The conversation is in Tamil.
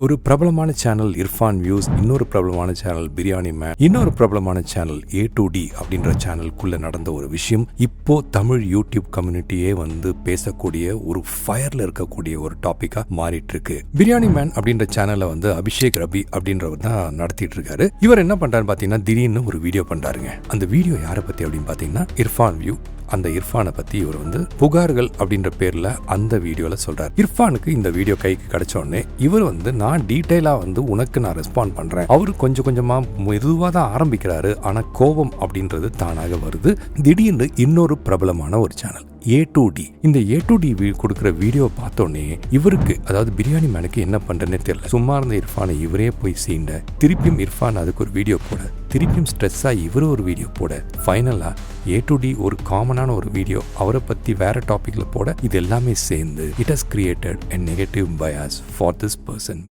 ஒரு பிரபலமான சேனல் இர்ஃபான் வியூஸ், இன்னொரு பிரபலமான சேனல் பிரியாணி மேன், இன்னொரு பிரபலமான சேனல் A2D அப்படின்ற சேனலுக்குள்ள நடந்த ஒரு விஷயம் இப்போ தமிழ் யூடியூப் கம்யூனிட்டியே பேசக்கூடிய ஒரு ஃபயர்ல இருக்கக்கூடிய ஒரு டாபிக்கா மாறிட்டு இருக்கு. பிரியாணி மேன் அப்படின்ற சேனலை அபிஷேக் ரபி அப்படின்றவர் தான் நடத்திட்டு இருக்காரு. இவர் என்ன பண்றாரு பாத்தீங்கன்னா, திடீர்னு ஒரு வீடியோ பண்றாருங்க. அந்த வீடியோ யாரை பத்தி அப்படின்னு பாத்தீங்கன்னா இர்ஃபான் வியூ. அந்த இர்ஃபானை பத்தி இவர் புகார்கள் அப்படின்ற பேர்ல அந்த வீடியோல சொல்றாரு. இர்ஃபானுக்கு இந்த வீடியோ கைக்கு கிடைச்ச உடனே இவர் நான் டீடைலா உனக்கு நான் ரெஸ்பாண்ட் பண்றேன். அவரு கொஞ்சம் கொஞ்சமா மெதுவா தான் ஆரம்பிக்கிறாரு. ஆனா கோபம் அப்படின்றது தானாக வருது. திடீர்னு இன்னொரு பிரபலமான ஒரு சேனல் A2D, இந்த A2D கொடுக்குற வீடியோ பார்த்தோன்னே இவருக்கு, அதாவது பிரியாணி மேனுக்கு என்ன பண்றதுன்னே தெரியல. சும்மா இருந்த இர்ஃபானை இவரே போய் சீண்ட, திருப்பியும் இர்ஃபான் அதுக்கு ஒரு வீடியோ போட, திருப்பியும் ஸ்ட்ரெஸ்ஸா இவரு ஒரு வீடியோ போட, ஃபைனலா A2D ஒரு காமனான ஒரு வீடியோ அவரை பத்தி வேற டாபிக்ல போட, இது எல்லாமே சேர்ந்து it has created a negative bias for this person.